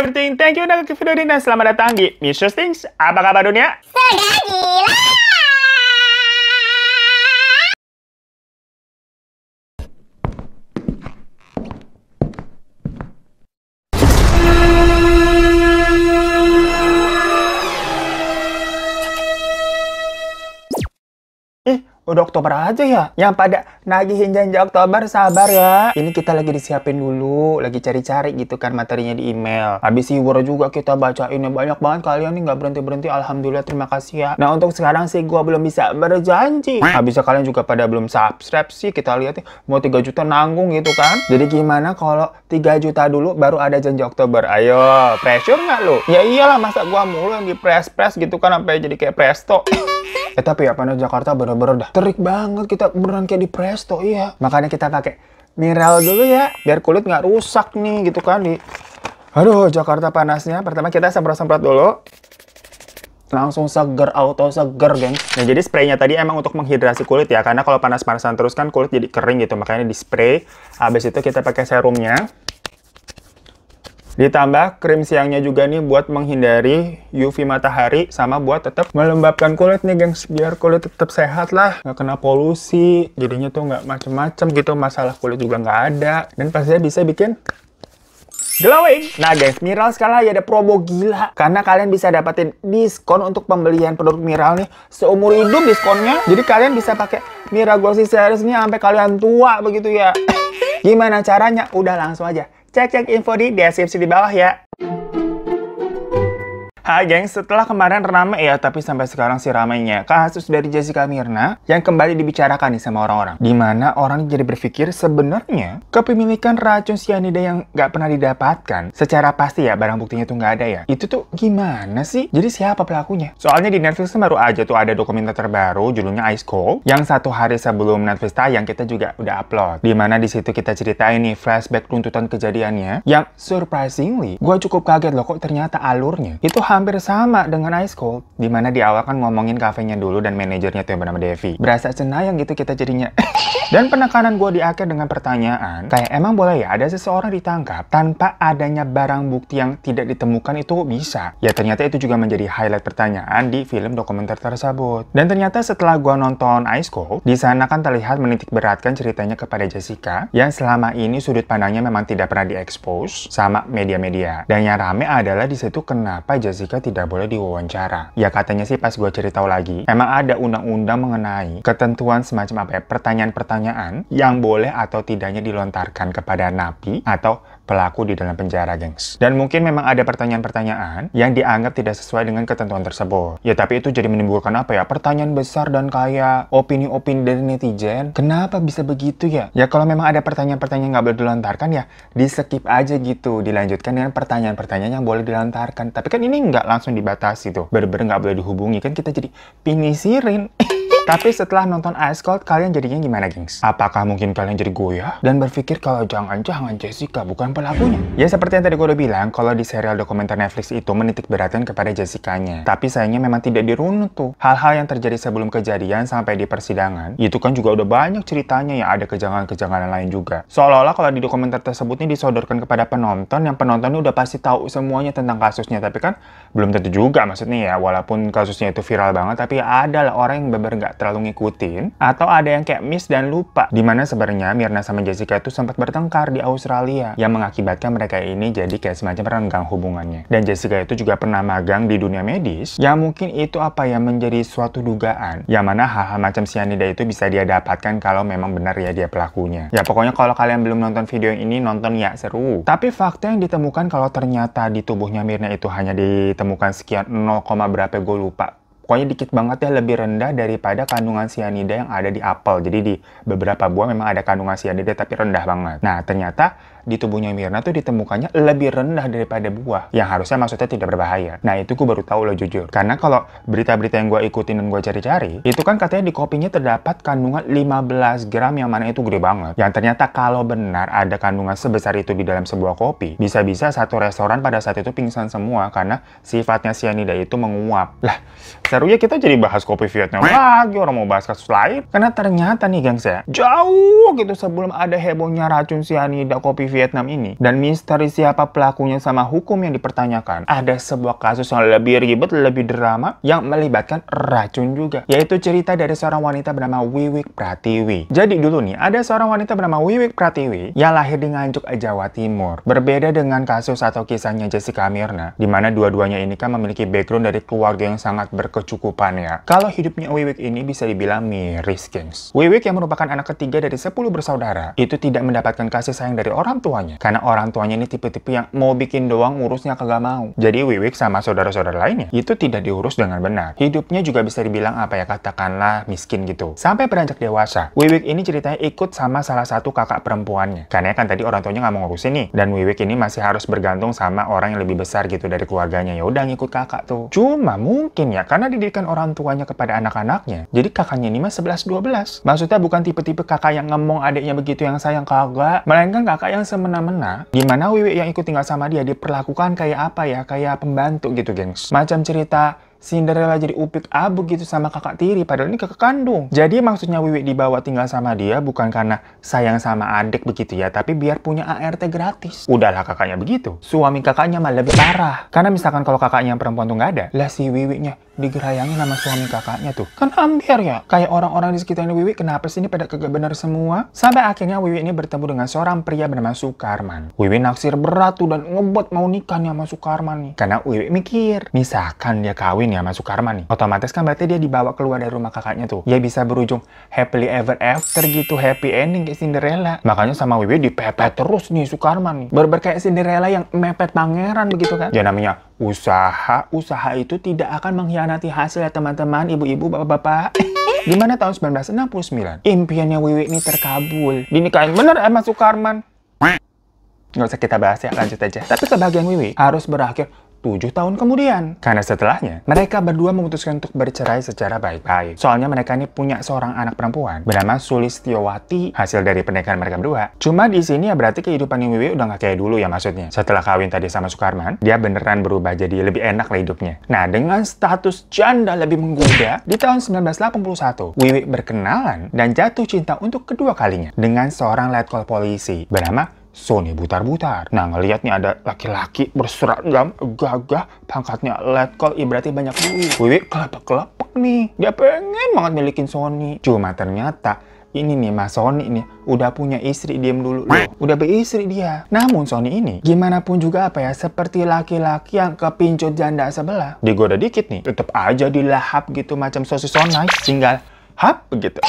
everything, thank you udah ke video ini dan selamat datang di Mr. Things. Apa kabar dunia? Sudah gila! Udah Oktober aja ya? Yang pada nagihin janji Oktober, sabar ya. Ini kita lagi disiapin dulu, lagi cari-cari gitu kan materinya di email. Habis hiburan juga kita bacainnya, banyak banget kalian nih nggak berhenti-berhenti. Alhamdulillah, terima kasih ya. Nah untuk sekarang sih gua belum bisa berjanji. Habisnya kalian juga pada belum subscribe sih, kita lihat nih mau 3 juta nanggung gitu kan. Jadi gimana kalau 3 juta dulu baru ada janji Oktober? Ayo, pressure nggak lo? Ya iyalah, masa gua mulu yang di press gitu kan sampai jadi kayak presto. Tapi ya panas Jakarta bener-bener dah terik banget, kita beneran kayak di presto, iya. Makanya kita pakai mineral dulu ya, biar kulit nggak rusak nih gitu kan di. Aduh, Jakarta panasnya. Pertama kita semprot-semprot dulu. Langsung seger, auto seger, geng. Nah, jadi spraynya tadi emang untuk menghidrasi kulit ya, karena kalau panas-panasan terus kan kulit jadi kering gitu, makanya di spray. Habis itu kita pakai serumnya. Ditambah krim siangnya juga nih buat menghindari UV matahari sama buat tetap melembabkan kulit nih gengs, biar kulit tetap sehat lah, nggak kena polusi, jadinya tuh nggak macem-macem gitu, masalah kulit juga nggak ada, dan pastinya bisa bikin glowing. Nah guys, Miral sekarang lagi ada promo gila, karena kalian bisa dapetin diskon untuk pembelian produk Miral nih seumur hidup diskonnya. Jadi kalian bisa pakai Miral Glossy Series nih sampai kalian tua begitu ya. Gimana caranya? Udah langsung aja cek info di deskripsi di bawah ya. Hai geng, setelah kemarin rame ya, tapi sampai sekarang sih ramainya kasus dari Jessica Myrna yang kembali dibicarakan nih sama orang-orang. Dimana orang jadi berpikir sebenarnya kepemilikan racun cyanida yang nggak pernah didapatkan secara pasti ya, barang buktinya tuh nggak ada ya. Itu tuh gimana sih? Jadi siapa pelakunya? Soalnya di Netflix baru aja tuh ada dokumenter terbaru judulnya Ice Cold yang 1 hari sebelum Netflix tayang kita juga udah upload. Dimana di situ kita ceritain nih flashback runtutan kejadiannya yang surprisingly gue cukup kaget loh, kok ternyata alurnya itu hampir sama dengan Ice Cold. Dimana di awal kan ngomongin kafenya dulu dan manajernya tuh yang bernama Devi. Berasa cenayang gitu kita jadinya. Dan penekanan gue di akhir dengan pertanyaan, kayak emang boleh ya ada seseorang ditangkap tanpa adanya barang bukti yang tidak ditemukan itu bisa? Ya ternyata itu juga menjadi highlight pertanyaan di film dokumenter tersebut. Dan ternyata setelah gue nonton Ice Cold, di sana kan terlihat menitik beratkan ceritanya kepada Jessica yang selama ini sudut pandangnya memang tidak pernah diekspos sama media-media. Dan yang rame adalah di situ kenapa Jessica tidak boleh diwawancara. Ya katanya sih pas gue cerita lagi, emang ada undang-undang mengenai ketentuan semacam apa ya, pertanyaan-pertanyaan yang boleh atau tidaknya dilontarkan kepada napi atau pelaku di dalam penjara, gengs. Dan mungkin memang ada pertanyaan-pertanyaan yang dianggap tidak sesuai dengan ketentuan tersebut. Ya tapi itu jadi menimbulkan apa ya, pertanyaan besar dan kayak opini-opini dari netizen. Kenapa bisa begitu ya? Ya kalau memang ada pertanyaan-pertanyaan yang nggak boleh dilontarkan ya di-skip aja gitu, dilanjutkan dengan pertanyaan-pertanyaan yang boleh dilontarkan. Tapi kan ini nggak langsung dibatasi tuh, bener-bener nggak boleh dihubungi, kan kita jadi pinisirin. Tapi setelah nonton Ice Cold, kalian jadinya gimana, gengs? Apakah mungkin kalian jadi goyah dan berpikir kalau jangan-jangan Jessica bukan pelakunya? Ya seperti yang tadi gue udah bilang, kalau di serial dokumenter Netflix itu menitik beratkan kepada Jessica-nya. Tapi sayangnya memang tidak dirunut tuh. Hal-hal yang terjadi sebelum kejadian sampai di persidangan, itu kan juga udah banyak ceritanya ya, ada kejanggalan-kejanggalan lain juga. Seolah-olah kalau di dokumenter tersebut ini disodorkan kepada penonton, yang penonton ini udah pasti tahu semuanya tentang kasusnya. Tapi kan belum tentu juga maksudnya ya, walaupun kasusnya itu viral banget, tapi ada lah orang yang bener-bener nggak terlalu ngikutin, atau ada yang kayak miss dan lupa. Dimana sebenarnya Myrna sama Jessica itu sempat bertengkar di Australia yang mengakibatkan mereka ini jadi kayak semacam renggang hubungannya. Dan Jessica itu juga pernah magang di dunia medis yang mungkin itu apa ya, menjadi suatu dugaan yang mana hal-hal macam cyanida itu bisa dia dapatkan kalau memang benar ya dia pelakunya. Ya pokoknya kalau kalian belum nonton video ini, nonton ya, seru. Tapi fakta yang ditemukan kalau ternyata di tubuhnya Myrna itu hanya ditemukan sekian 0, berapa gue lupa. Pokoknya dikit banget ya, lebih rendah daripada kandungan cyanida yang ada di apel. Jadi di beberapa buah memang ada kandungan cyanida tapi rendah banget. Nah ternyata di tubuhnya Myrna tuh ditemukannya lebih rendah daripada buah yang harusnya maksudnya tidak berbahaya. Nah itu gue baru tahu loh jujur. Karena kalau berita-berita yang gue ikutin dan gue cari-cari, itu kan katanya di kopinya terdapat kandungan 15 gram yang mana itu gede banget. Yang ternyata kalau benar ada kandungan sebesar itu di dalam sebuah kopi, bisa-bisa satu restoran pada saat itu pingsan semua karena sifatnya cyanida itu menguap. Lah, serunya kita jadi bahas kopi Vietnam lagi, orang mau bahas kasus lain. Karena ternyata nih gengs ya, jauh gitu sebelum ada hebohnya racun cyanida kopi Vietnam ini. Dan misteri siapa pelakunya sama hukum yang dipertanyakan. Ada sebuah kasus yang lebih ribet, lebih drama, yang melibatkan racun juga. Yaitu cerita dari seorang wanita bernama Wiwik Pratiwi. Jadi dulu nih, ada seorang wanita bernama Wiwik Pratiwi yang lahir di Nganjuk, Jawa Timur. Berbeda dengan kasus atau kisahnya Jessica Mirna, di mana dua-duanya ini kan memiliki background dari keluarga yang sangat berkecukupan ya. Kalau hidupnya Wiwik ini bisa dibilang miris, gengs. Wiwik yang merupakan anak ketiga dari 10 bersaudara, itu tidak mendapatkan kasih sayang dari orang tuanya. Karena orang tuanya ini tipe-tipe yang mau bikin doang, ngurusnya kagak mau. Jadi Wiwik sama saudara-saudara lainnya, itu tidak diurus dengan benar. Hidupnya juga bisa dibilang apa ya, katakanlah miskin gitu. Sampai beranjak dewasa, Wiwik ini ceritanya ikut sama salah satu kakak perempuannya. Karena kan tadi orang tuanya nggak mau ngurusin nih. Dan Wiwik ini masih harus bergantung sama orang yang lebih besar gitu dari keluarganya. Ya udah ngikut kakak tuh. Cuma mungkin ya, karena didikan orang tuanya kepada anak-anaknya, jadi kakaknya ini mah 11-12. Maksudnya bukan tipe-tipe kakak yang ngomong adiknya begitu yang sayang, kagak. Melainkan kakak yang semena-mena. Dimana Wiwik yang ikut tinggal sama dia diperlakukan kayak apa ya, kayak pembantu gitu, gengs. Macam cerita Cinderella jadi upik abuk gitu sama kakak tiri, padahal ini kakak kandung. Jadi maksudnya Wiwik dibawa tinggal sama dia bukan karena sayang sama adik begitu ya, tapi biar punya ART gratis. Udahlah kakaknya begitu. Suami kakaknya malah lebih parah. Karena misalkan kalau kakaknya yang perempuan tuh nggak ada, lah si Wiwiknya digerayangin sama suami kakaknya tuh. Kan hampir ya. Kayak orang-orang di sekitarnya Wiwik, kenapa sih ini pada kagak benar semua? Sampai akhirnya Wiwik ini bertemu dengan seorang pria bernama Sukarman. Wiwik naksir berat tuh dan ngebet mau nikah nih sama Sukarman nih. Karena Wiwik mikir, misalkan dia kawin ya sama Sukarman nih, otomatis kan berarti dia dibawa keluar dari rumah kakaknya tuh. Ya bisa berujung happily ever after gitu, happy ending kayak Cinderella. Makanya sama Wiwik dipepet terus nih Sukarman nih. Berber kayak Cinderella yang mepet pangeran begitu kan. Ya namanya usaha itu tidak akan mengkhianati hasil ya teman-teman, ibu-ibu, bapak-bapak. Di mana tahun 1969, impiannya Wiwik ini terkabul. Dinikahin bener sama Sukarman. Nggak usah kita bahas ya, lanjut aja. Tapi kebahagiaan Wiwik harus berakhir 7 tahun kemudian. Karena setelahnya, mereka berdua memutuskan untuk bercerai secara baik-baik. Soalnya mereka ini punya seorang anak perempuan bernama Sulistiowati, hasil dari pernikahan mereka berdua. Cuma di sini ya berarti kehidupan Wiwik udah nggak kayak dulu ya maksudnya. Setelah kawin tadi sama Sukarman, dia beneran berubah jadi lebih enak lah hidupnya. Nah, dengan status janda lebih menggoda, di tahun 1981, Wiwik berkenalan dan jatuh cinta untuk kedua kalinya dengan seorang letkol polisi bernama Sony Butar-Butar. Nah, ngeliat nih ada laki-laki berseragam gagah, pangkatnya letkol, ibaratnya banyak duit. Wiwik kelepek-kelepek nih. Dia pengen banget milikin Sony. Cuma ternyata ini nih Mas Sony ini udah punya istri, diem dulu loh. Udah beristri dia. Namun Sony ini gimana pun juga apa ya, seperti laki-laki yang kepincut janda sebelah. Digoda dikit nih, tetep aja dilahap gitu macam sosis so nice. Tinggal hap begitu.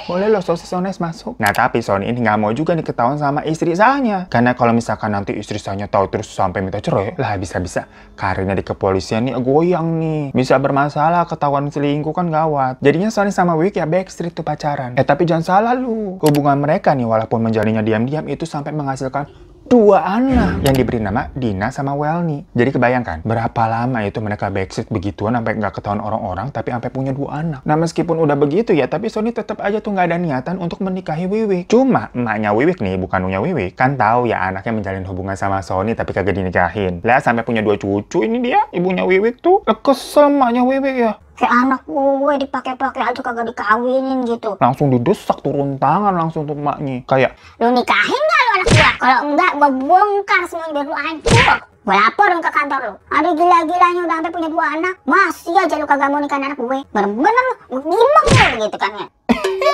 Boleh loh sosis so nice masuk. Nah tapi Sony ini nggak mau juga nih ketahuan sama istri sahnya. Karena kalau misalkan nanti istri sahnya tahu terus sampai minta cerai, lah bisa-bisa karirnya di kepolisian nih goyang nih. Bisa bermasalah, ketahuan selingkuh kan gawat. Jadinya Sony sama Wiwik ya backstreet tuh pacaran. Tapi jangan salah lu. Hubungan mereka nih walaupun menjalinnya diam-diam itu sampai menghasilkan 2 anak yang diberi nama Dina sama Welny. Jadi kebayangkan berapa lama itu mereka backstreet begituan sampai nggak ketahuan orang-orang tapi sampai punya 2 anak. Nah meskipun udah begitu ya, tapi Sony tetap aja tuh nggak ada niatan untuk menikahi Wiwik. Cuma emaknya Wiwik nih, bukan punya Wiwik, kan tahu ya anaknya menjalin hubungan sama Sony tapi kagak dinikahin. Lah sampai punya 2 cucu ini dia, ibunya Wiwik tuh. Kesel emaknya Wiwik ya. Kayak anak gue dipakai-pakai aja kagak dikawinin gitu. Langsung didesak turun tangan langsung tuh emaknya. Kayak, lu nikahin gak lu anak gue? Kalau enggak, gue bongkar semuanya biar lu hancur. Gue laporin ke kantor lu. Ada gila-gilanya udah sampai punya 2 anak. Masih aja lu kagak mau nikahin anak gue. Bener-bener lu gimang lu gitu kan ya.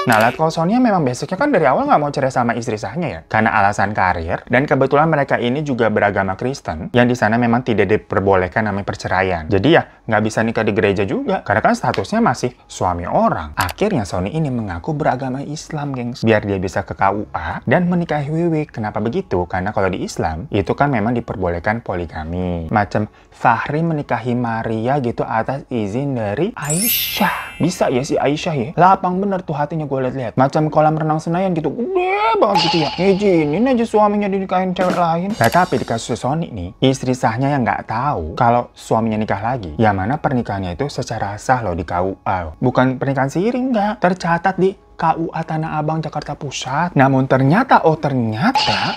nah, letkol Sonia memang basicnya kan dari awal nggak mau cerai sama istri sahnya ya, karena alasan karir, dan kebetulan mereka ini juga beragama Kristen, yang di sana memang tidak diperbolehkan namanya perceraian. Jadi ya, nggak bisa nikah di gereja juga, karena kan statusnya masih suami orang. Akhirnya Sony ini mengaku beragama Islam, gengs, biar dia bisa ke KUA dan menikahi Wiwik. Kenapa begitu? Karena kalau di Islam, itu kan memang diperbolehkan poligami. Macam Fahri menikahi Maria gitu atas izin dari Aisyah. Bisa ya si Aisyah ya? Lapang bener tuh hatinya gue liat-liat. Macam kolam renang Senayan gitu, gede banget gitu ya. Ngizinin aja suaminya dinikahin cewek lain. Nah, tapi di kasus Sony nih, istri sahnya yang nggak tahu kalau suaminya nikah lagi. Yang mana pernikahannya itu secara sah loh di KUA. Bukan pernikahan siri, nggak. Tercatat di KUA Tanah Abang, Jakarta Pusat. Namun ternyata,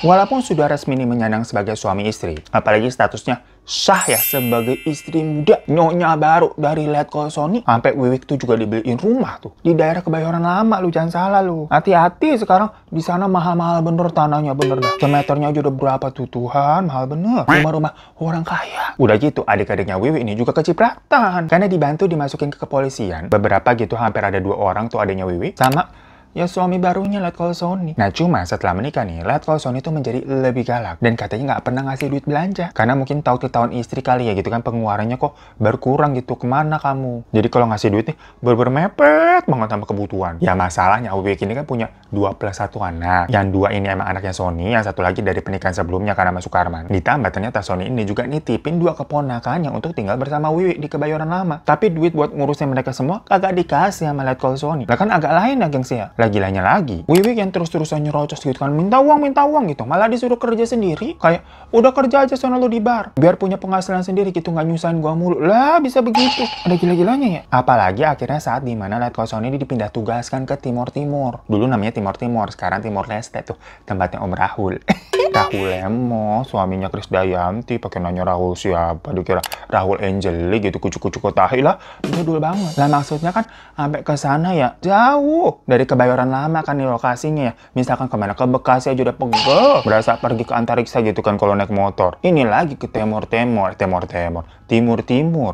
walaupun sudah resmi menyandang sebagai suami istri, apalagi statusnya sah ya sebagai istri muda nyonya baru dari Letkol Sony. Sampai Wiwik tuh juga dibeliin rumah tuh di daerah Kebayoran Lama, lu jangan salah lu. Hati-hati sekarang di sana mahal-mahal bener tanahnya, bener dah. Semeternya aja udah berapa tuh Tuhan, mahal bener. Rumah-rumah orang kaya. Udah gitu adik-adiknya Wiwik ini juga kecipratan karena dibantu dimasukin ke kepolisian. Beberapa gitu hampir ada 2 orang tuh adiknya Wiwik sama ya suami barunya Letkol Sony. Nah cuma setelah menikah nih, Letkol Sony tuh menjadi lebih galak. Dan katanya nggak pernah ngasih duit belanja. Karena mungkin tahu ketahuan istri kali ya gitu kan, pengeluarannya kok berkurang gitu. Kemana kamu? Jadi kalau ngasih duit nih, mepet banget sama kebutuhan. Ya masalahnya Wiwik ini kan punya 2 plus 1 anak. Yang 2 ini emang anaknya Sony, yang 1 lagi dari pernikahan sebelumnya karena masuk Sukarman. Ditambah ternyata Sony ini juga nitipin 2 keponakannya untuk tinggal bersama Wiwik di Kebayoran Lama. Tapi duit buat ngurusin mereka semua kagak dikasih sama Letkol Sony. Lah kan agak lain ya gengsi ya. Gilanya lagi, Wiwik yang terus-terusan nyerocos gitu kan, minta uang gitu, malah disuruh kerja sendiri. Kayak, udah kerja aja sana lo di bar, biar punya penghasilan sendiri gitu, nggak nyusahin gua mulu. Lah, bisa begitu. Ada gila-gilanya ya. Apalagi akhirnya saat dimana Letkol Sony ini dipindah tugaskan ke Timur Timur. Dulu namanya Timur Timur, sekarang Timor Leste tuh, tempatnya Om Rahul. Rahul Emo, suaminya Krisdayanti, pakai nanya Rahul siapa, dikira Rahul Angeli gitu, kucuk-kucuk kotahi lah, jadul banget. Lah maksudnya kan sampai ke sana ya, jauh dari Kebayoran Lama kan nih lokasinya ya. Misalkan kemana, ke Bekasi aja udah pegel, berasa pergi ke antariksa gitu kan kalau naik motor. Ini lagi ke Timur Timur.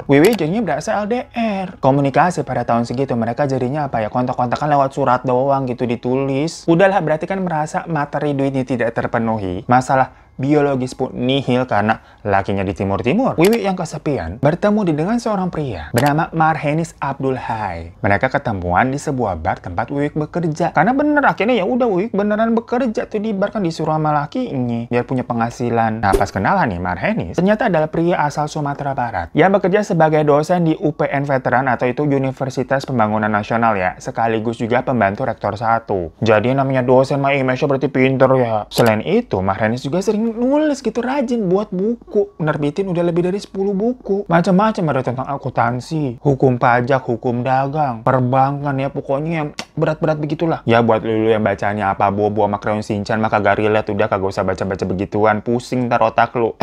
Wiwik jadinya berasa LDR. Komunikasi pada tahun segitu mereka jadinya apa ya, kontak-kontakan lewat surat doang gitu ditulis. Udahlah berarti kan merasa materi duitnya tidak terpenuhi. Masalah biologis pun nihil karena lakinya di Timur Timur. Wiwik yang kesepian bertemu dengan seorang pria bernama Marhenis Abdul Hai. Mereka ketemuan di sebuah bar tempat Wiwik bekerja. Karena bener akhirnya ya udah Wiwik beneran bekerja tuh di bar kan, disuruh sama lakinya biar punya penghasilan. Nah pas kenalan nih Marhenis ternyata adalah pria asal Sumatera Barat yang bekerja sebagai dosen di UPN Veteran atau itu Universitas Pembangunan Nasional ya, sekaligus juga pembantu rektor 1. Jadi namanya dosen mah image-nya berarti pinter ya. Selain itu Marhenis juga sering nulis gitu, rajin buat buku, nerbitin udah lebih dari 10 buku, macam-macam, ada tentang akuntansi, hukum pajak, hukum dagang, perbankan ya, pokoknya yang berat-berat begitulah. Ya buat lu yang bacanya apa bobo sama Crayon Shinchan mah kagak relate, udah kagak usah baca-baca begituan, pusing ntar otak lu.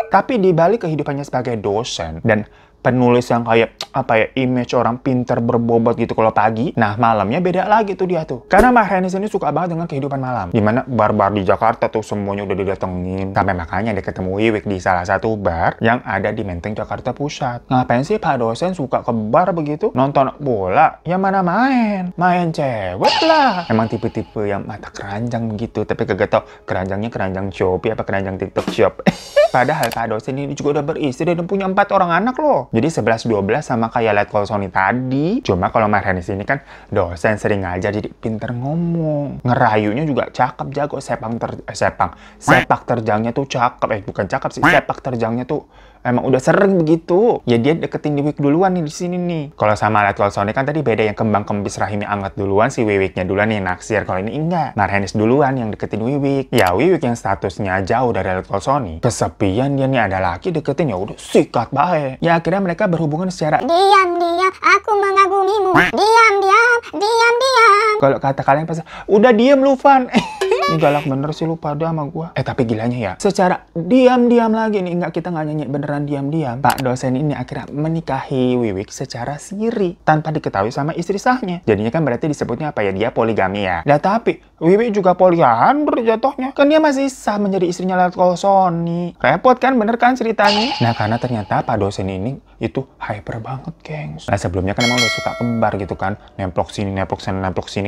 Tapi di balik kehidupannya sebagai dosen dan penulis yang kayak apa ya, image orang pinter berbobot gitu kalau pagi, nah malamnya beda lagi tuh dia tuh. Karena Marhenis ini suka banget dengan kehidupan malam, dimana bar-bar di Jakarta tuh semuanya udah didatengin. Sampai makanya dia ketemu Wiwik di salah satu bar yang ada di Menteng Jakarta Pusat. Ngapain sih Pak dosen suka ke bar begitu? Nonton bola? Ya mana main cewek lah. Emang tipe-tipe yang mata keranjang begitu, tapi kagak tau keranjangnya keranjang Shopee apa keranjang TikTok Shop. Padahal Pak dosen ini juga udah beristri dan punya 4 orang anak loh. Jadi 11-12 sama kayak Letkol Sony tadi. Cuma kalau Marhenis ini kan dosen sering ngajar jadi pinter ngomong. Ngerayunya juga cakep, jago. Sepak terjangnya tuh cakep. Bukan cakep sih. Sepak terjangnya tuh emang udah sering begitu. Ya dia deketin Wiwik duluan nih di sini nih. Kalau sama Letkol Sony kan tadi beda, yang kembang kempis rahimnya anget duluan, si Wiwiknya duluan nih naksir. Kalau ini enggak. Marhenis duluan yang deketin Wiwik. Ya Wiwik yang statusnya jauh dari Letkol Sony, kesepian dia nih ada laki deketin, ya udah sikat baik. Ya akhirnya mereka berhubungan secara diam-diam, aku mengagumimu. Diam-diam. Kalau kata kalian pasti udah diem lu Van. Ini galak bener sih lu pada sama gua. Tapi gilanya ya, secara diam-diam lagi nih, kita nggak nyanyi, beneran diam-diam. Pak dosen ini akhirnya menikahi Wiwik secara siri tanpa diketahui sama istri sahnya. Jadinya kan berarti disebutnya apa ya, dia poligami ya. Nah tapi Wiwik juga poliandro jatuhnya. Kan dia masih sah menjadi istrinya Letkol Sony. Repot kan, bener kan ceritanya? Nah karena ternyata Pak dosen ini itu hyper banget, gengs. Nah sebelumnya kan emang udah suka kembar gitu kan, nemplok sini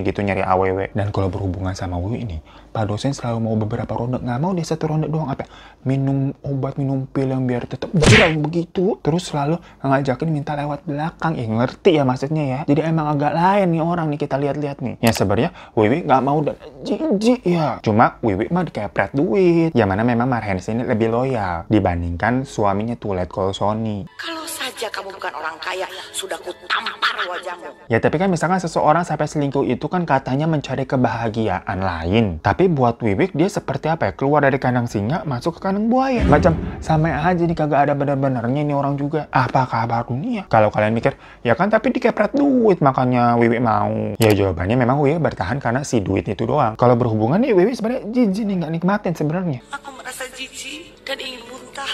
gitu nyari AWW. Dan kalau berhubungan sama Wiwik ini, Pak dosen selalu mau beberapa ronde, nggak mau dia 1 ronde doang. Apa? Minum obat, minum pil yang biar tetap jerang begitu. Terus selalu ngajakin minta lewat belakang. Ngerti ya maksudnya ya. Jadi emang agak lain nih orang nih, kita lihat-lihat nih. Ya sebenarnya Wiwik nggak mau dan jijik ya. Cuma Wiwik mah dikepret duit. Yang mana memang Marhenis ini lebih loyal dibandingkan suaminya tuh Letkol Sony. Kalau saja kamu bukan orang kaya, sudah kutampar wajahmu. Ya tapi kan misalkan seseorang sampai selingkuh itu kan katanya mencari kebahagiaan lain. Tapi buat Wiwik dia seperti apa ya? Keluar dari kandang singa, masuk ke kandang buaya. Macam sama aja nih, kagak ada bener-benernya ini orang juga. Apa kabar dunia? Kalau kalian mikir, ya kan tapi dikepret duit makanya Wiwik mau. Ya jawabannya memang Wiwik bertahan karena si duit itu doang. Kalau berhubungan nih Wiwik sebenarnya jijik nih, nggak nikmatin sebenarnya. Aku merasa jijik dan ingin muntah.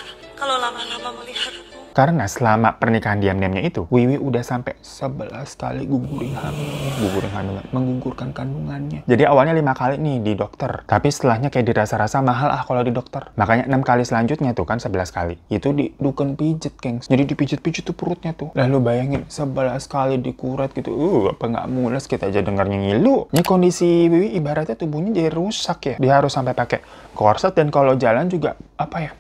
kalau lama-lama melihatmu. Karena selama pernikahan diam-diamnya itu, Wiwi udah sampai 11 kali gugurin hamil, menggugurkan kandungannya. Jadi awalnya 5 kali nih di dokter, tapi setelahnya kayak dirasa-rasa mahal kalau di dokter. Makanya 6 kali selanjutnya tuh kan 11 kali. Itu di dukun pijet, gengs. Jadi dipijit-pijit tuh perutnya tuh. Lalu bayangin 11 kali dikuret gitu. Apa nggak mules kita aja dengarnya ngilu. Ini kondisi Wiwi ibaratnya tubuhnya jadi rusak ya. Dia harus sampai pakai korset dan kalau jalan juga apa ya?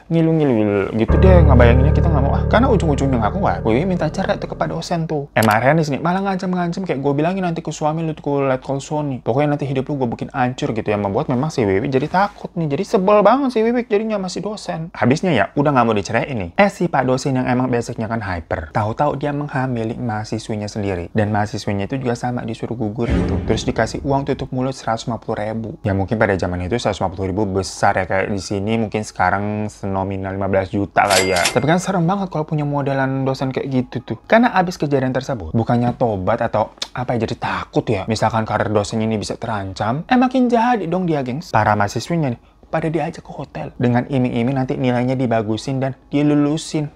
Ngilu-ngilu gitu deh, ngebayanginnya kita nggak mau karena ujung-ujungnya nggak kuat. Wiwi minta cerai tuh kepada dosen tuh. Marhenis nih malah ngancam-ngancam kayak gue bilangin nanti ke suami lu tuh ke let call Sony. Pokoknya nanti hidup lu gue bikin hancur gitu, yang membuat memang si Wiwi jadi takut nih. Jadi sebel banget si Wiwi jadinya masih dosen. Habisnya ya udah nggak mau diceraiin nih. Si pak dosen yang emang basicnya kan hyper, tahu-tahu dia menghamili mahasiswinya sendiri, dan mahasiswinya itu juga sama disuruh gugur itu. Terus dikasih uang tutup mulut 150.000. Ya mungkin pada zaman itu 150.000 besar ya, kayak di sini mungkin sekarang nominal 15 juta kali ya. Tapi kan serem banget kalau punya modelan dosen kayak gitu tuh. Karena abis kejadian tersebut, bukannya tobat atau apa ya, jadi takut ya. Misalkan karir dosen ini bisa terancam, makin jadi dong dia, gengs. Para mahasiswinya nih, pada diajak ke hotel. Dengan iming-iming nanti nilainya dibagusin dan dilulusin.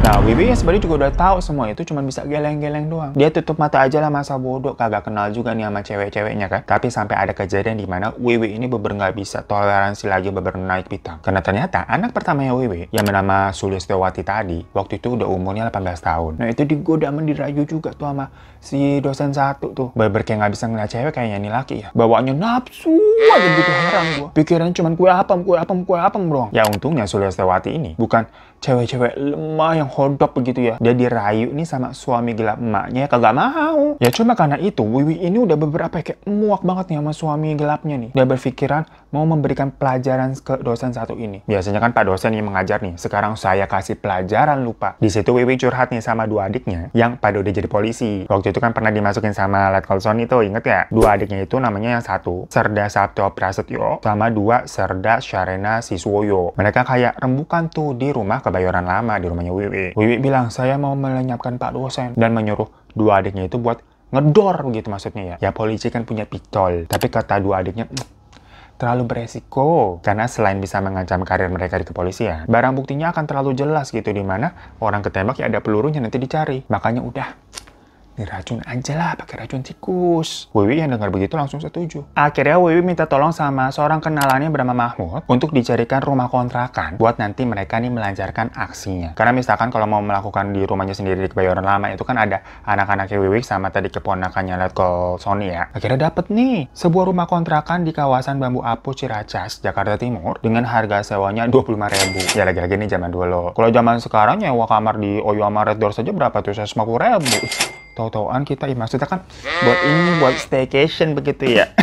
Nah, Wiwi ya sebenarnya juga udah tahu semua itu cuma bisa geleng-geleng doang. Dia tutup mata aja lah masa bodoh, kagak kenal juga nih sama cewek-ceweknya kan. Tapi sampai ada kejadian di mana Wiwi ini bener nggak bisa toleransi lagi, bener naik pitam. Karena ternyata anak pertamanya Wiwi yang bernama Sulistiawati tadi, waktu itu udah umurnya 18 tahun. Nah, itu digoda dirayu juga tuh sama si dosen satu tuh. Bener kayak nggak bisa ngeliat cewek kayaknya nih laki ya. Bawaannya nafsu aja gitu, heran gua. Pikirannya cuma kue apem doang. Ya untungnya Sulistiawati ini bukan cewek-cewek lemah yang hodop begitu ya. Dia dirayu nih sama suami gelap emaknya, kagak mau. Ya cuma karena itu, Wiwi ini udah beberapa kayak muak banget nih sama suami gelapnya nih. Dia berpikiran mau memberikan pelajaran ke dosen satu ini. Biasanya kan pak dosen yang mengajar nih, sekarang saya kasih pelajaran lupa. Di situ Wiwi curhat nih sama dua adiknya yang pada udah jadi polisi. Waktu itu kan pernah dimasukin sama Let Colson itu, inget ya? Dua adiknya itu namanya yang satu Serda Sabto Prasetyo sama dua Serda Sharena Siswoyo. Mereka kayak rembukan tuh di rumah Kebayoran Lama, di rumahnya Wiwi. Wiwi bilang, saya mau melenyapkan pak dosen, dan menyuruh dua adiknya itu buat ngedor begitu maksudnya ya. Ya polisi kan punya pistol, tapi kata dua adiknya terlalu beresiko karena selain bisa mengancam karir mereka di kepolisian, barang buktinya akan terlalu jelas gitu, di mana orang ketembak ya ada pelurunya nanti dicari. Makanya udah diracun aja lah, pakai racun tikus. Wiwi yang dengar begitu langsung setuju. Akhirnya Wiwi minta tolong sama seorang kenalannya bernama Mahmud untuk dicarikan rumah kontrakan buat nanti mereka nih melancarkan aksinya. Karena misalkan kalau mau melakukan di rumahnya sendiri di Kebayoran Lama itu kan ada anak-anaknya Wiwi sama tadi keponakannya Let Call Sony ya. Akhirnya dapet nih sebuah rumah kontrakan di kawasan Bambu Apus Ciracas, Jakarta Timur dengan harga sewanya 25.000. Ya lagi-lagi nih zaman dulu. Kalau zaman sekarang nyewa kamar di Oyo sama Red Door saja berapa tuh? 150.000. Tahu-tahuan kita, maksudnya kan buat staycation begitu ya.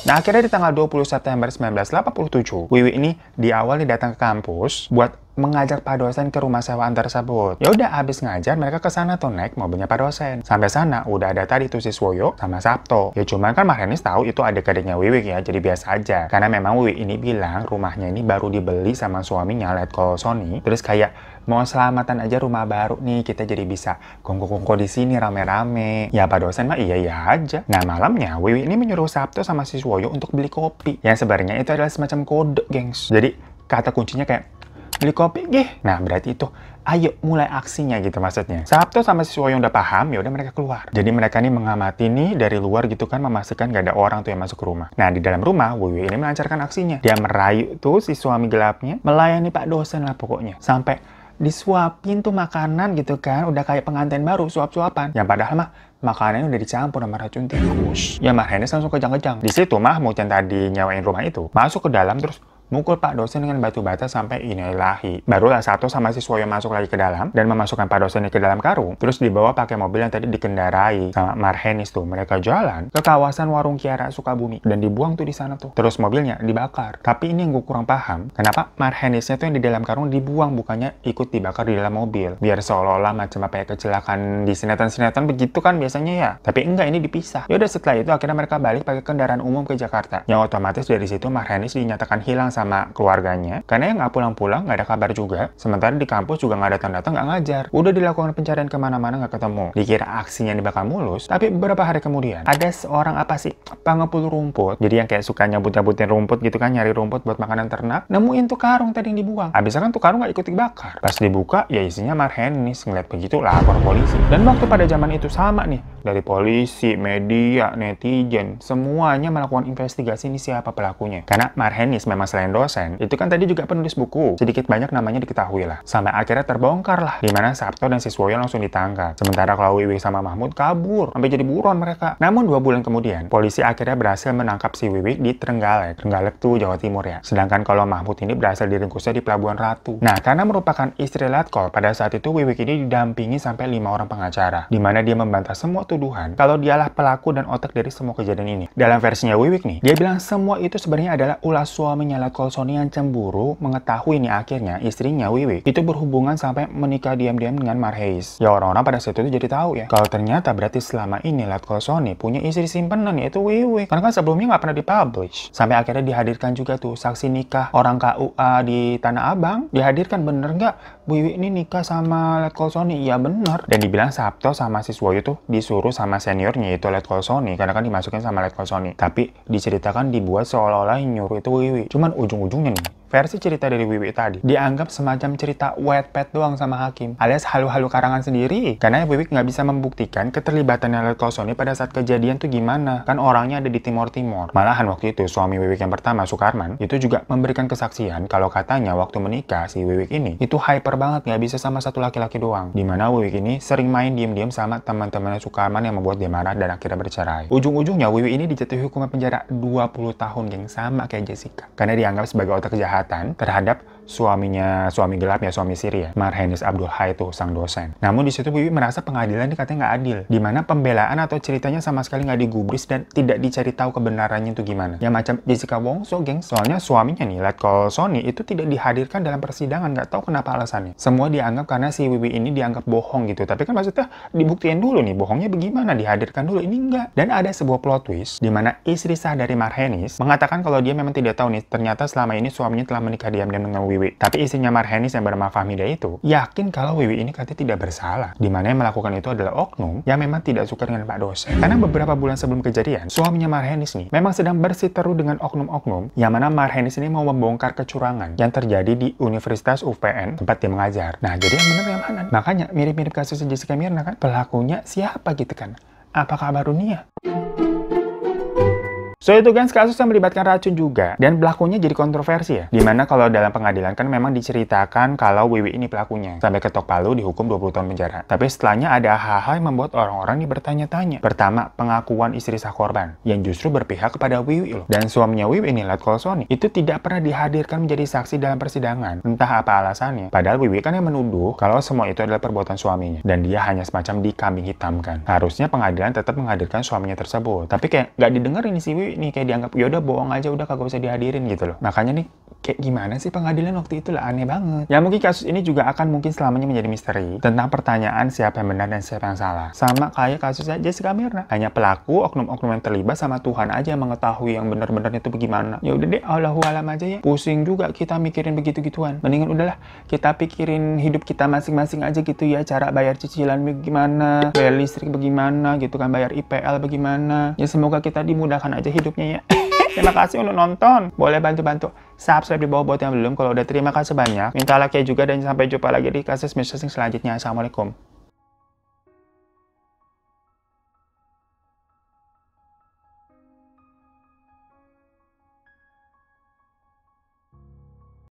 Nah, akhirnya di tanggal 20 September 1987, Wiwi ini di awal datang ke kampus buat mengajak pak dosen ke rumah sewaan tersebut. Ya udah, habis ngajar mereka ke sana tuh naik mobilnya pak dosen. Sampai sana udah ada tadi tuh Siswoyo sama Sabto. Ya cuman kan Marhenis tahu itu adik-adiknya Wiwi ya, jadi biasa aja. Karena memang Wiwi ini bilang rumahnya ini baru dibeli sama suaminya Let Call Sony. Terus kayak mau selamatan aja rumah baru nih, kita jadi bisa kongko-kongko di sini rame-rame. Ya pak dosen mah iya aja. Nah malamnya Wiwi ini menyuruh Sabto sama Siswoyo untuk beli kopi. Yang sebenarnya itu adalah semacam kode, gengs. Jadi kata kuncinya kayak beli kopi gih. Nah berarti itu ayo mulai aksinya gitu maksudnya. Sabto sama Siswoyo udah paham, ya udah mereka keluar. Jadi mereka nih mengamati nih dari luar gitu kan, memastikan gak ada orang tuh yang masuk ke rumah. Nah di dalam rumah Wiwi ini melancarkan aksinya. Dia merayu tuh si suami gelapnya, melayani pak dosen lah pokoknya. Sampai disuapin tuh makanan gitu kan, udah kayak pengantin baru suap-suapan. Yang padahal mah makanannya udah dicampur sama racun tikus. Ya Marhenis langsung kejang-kejang. Di situ Mahmud yang tadi nyewain rumah itu masuk ke dalam terus mukul pak dosen dengan batu bata sampai inilahi. Barulah Sabto sama Siswoyo masuk lagi ke dalam dan memasukkan pak dosen ke dalam karung. Terus dibawa pakai mobil yang tadi dikendarai sama Marhenis tuh. Mereka jalan ke kawasan Warung Kiara Sukabumi dan dibuang tuh di sana tuh. Terus mobilnya dibakar. Tapi ini yang gue kurang paham, kenapa Marhenisnya tuh yang di dalam karung dibuang, bukannya ikut dibakar di dalam mobil. Biar seolah-olah macam apa ya, kecelakaan di sinetron-sinetron begitu kan biasanya ya. Tapi enggak, ini dipisah. Yaudah setelah itu akhirnya mereka balik pakai kendaraan umum ke Jakarta. Yang otomatis dari situ Marhenis dinyatakan hilang sama keluarganya, karena yang nggak pulang-pulang, nggak ada kabar juga. Sementara di kampus juga nggak datang-datang, nggak ngajar. Udah dilakukan pencarian kemana-mana nggak ketemu. Dikira aksinya ini bakal mulus, tapi beberapa hari kemudian ada seorang pengepul rumput, jadi yang kayak suka nyabut-nyabutin rumput gitu kan, nyari rumput buat makanan ternak, nemuin tuh karung tadi yang dibuang. Habisnya kan tuh karung nggak ikut dibakar. Pas dibuka, ya isinya marhenis. Ngeliat begitu lapor polisi. Dan waktu pada zaman itu sama nih, dari polisi, media, netizen, semuanya melakukan investigasi ini siapa pelakunya. Karena marhenis memang selain dosen, itu kan tadi juga penulis buku. Sedikit banyak namanya diketahui lah. Sampai akhirnya terbongkar lah, dimana Sabto dan siswoyo langsung ditangkap. Sementara kalau Wiwi sama Mahmud kabur, sampai jadi buron mereka. Namun 2 bulan kemudian, polisi akhirnya berhasil menangkap si Wiwi di Trenggalek. Trenggalek tuh Jawa Timur ya. Sedangkan kalau Mahmud ini berhasil diringkusnya di Pelabuhan Ratu. Nah, karena merupakan istri Letkol, pada saat itu Wiwi ini didampingi sampai 5 orang pengacara, dimana dia membantah semua tuduhan kalau dialah pelaku dan otak dari semua kejadian ini. Dalam versinya Wiwik nih, dia bilang semua itu sebenarnya adalah ulah suaminya Letkol Sony yang cemburu mengetahui nih akhirnya istrinya Wiwik itu berhubungan sampai menikah diam-diam dengan Marheis. Ya orang-orang pada saat itu jadi tahu ya, kalau ternyata berarti selama ini Letkol Sony punya istri simpenan yaitu Wiwik. Karena kan sebelumnya nggak pernah dipublish. Sampai akhirnya dihadirkan juga tuh saksi nikah orang KUA di Tanah Abang. Dihadirkan bener nggak Wiwik ini nikah sama Letkol Sony? Iya bener. Dan dibilang Sabto sama siswoyo tuh disuruh sama seniornya yaitu Letkol Sony, karena kan dimasukin sama Letkol Sony. Tapi diceritakan dibuat seolah-olah yang nyuruh itu Wiwi. Cuman ujung-ujungnya nih, versi cerita dari Wiwi tadi dianggap semacam cerita Wattpad doang sama hakim, alias halu-halu karangan sendiri. Karena Wiwi nggak bisa membuktikan keterlibatannya Letkol Sony pada saat kejadian tuh gimana. Kan orangnya ada di Timor-Timor. Malahan waktu itu suami Wiwi yang pertama, Sukarman, itu juga memberikan kesaksian kalau katanya waktu menikah si Wiwi ini itu hyper banget, nggak bisa sama satu laki-laki doang. Dimana Wiwi ini sering main diem-diem sama teman-temannya Sukarman yang membuat dia marah dan akhirnya bercerai. Ujung-ujungnya Wiwi ini dijatuhi hukuman penjara 20 tahun yang sama kayak Jessica. Karena dianggap sebagai otak kejahatan terhadap suaminya, suami gelapnya, suami siri ya, Marhenis Abdul Hai itu sang dosen. Namun di situ Wiwi merasa pengadilan ini katanya nggak adil, di mana pembelaan atau ceritanya sama sekali nggak digubris dan tidak dicari tahu kebenarannya itu gimana. Ya macam Jessica Wongso, geng. Soalnya suaminya nih, Letkol Sony, itu tidak dihadirkan dalam persidangan, nggak tahu kenapa alasannya. Semua dianggap karena si Wiwi ini dianggap bohong gitu. Tapi kan maksudnya dibuktiin dulu nih, bohongnya bagaimana, dihadirkan dulu, ini enggak. Dan ada sebuah plot twist, di mana istri sah dari Marhenis mengatakan kalau dia memang tidak tahu nih, ternyata selama ini suaminya telah menikah diam-diam dengan Wiwi. Tapi istrinya Marhenis yang bernama Fahmida itu yakin kalau Wiwi ini katanya tidak bersalah, di mana yang melakukan itu adalah oknum yang memang tidak suka dengan Pak dosen. Karena beberapa bulan sebelum kejadian, suaminya Marhenis nih memang sedang bersiteru dengan oknum-oknum yang mana Marhenis ini mau membongkar kecurangan yang terjadi di Universitas UPN tempat dia mengajar. Nah, jadi yang benar yang mana? Makanya mirip-mirip kasus Jessica Mirna kan, pelakunya siapa gitu kan? Apa kabar dunia? So itu kan kasus yang melibatkan racun juga, dan pelakunya jadi kontroversi ya. Dimana kalau dalam pengadilan kan memang diceritakan kalau Wiwi ini pelakunya. Sampai ketok palu dihukum 20 tahun penjara. Tapi setelahnya ada hal-hal yang membuat orang-orang ini bertanya-tanya. Pertama, pengakuan istri sah korban yang justru berpihak kepada Wiwi loh. Dan suaminya Wiwi ini, Letkol Sony, itu tidak pernah dihadirkan menjadi saksi dalam persidangan. Entah apa alasannya. Padahal Wiwi kan yang menuduh kalau semua itu adalah perbuatan suaminya. Dan dia hanya semacam dikambing hitamkan. Harusnya pengadilan tetap menghadirkan suaminya tersebut. Tapi kayak nggak didengerin si Wiwi nih, kayak dianggap yaudah bohong aja, udah kagak usah dihadirin gitu loh. Makanya nih kayak gimana sih pengadilan waktu itu lah, aneh banget. Ya mungkin kasus ini juga akan mungkin selamanya menjadi misteri tentang pertanyaan siapa yang benar dan siapa yang salah. Sama kayak kasusnya Jessica Mirna, hanya pelaku oknum-oknum yang terlibat sama Tuhan aja yang mengetahui yang benar-benar itu bagaimana. Ya udah deh, Allahu alam aja ya. Pusing juga kita mikirin begitu-gituan. Mendingan udahlah kita pikirin hidup kita masing-masing aja gitu ya, cara bayar cicilan bagaimana, bayar listrik bagaimana gitu kan, bayar IPL bagaimana. Ya semoga kita dimudahkan aja hidupnya ya. Terima kasih untuk nonton. Boleh bantu-bantu subscribe di bawah buat yang belum. Kalau udah, terima kasih banyak. Minta like ya juga, dan sampai jumpa lagi di kasus mistis selanjutnya. Assalamualaikum.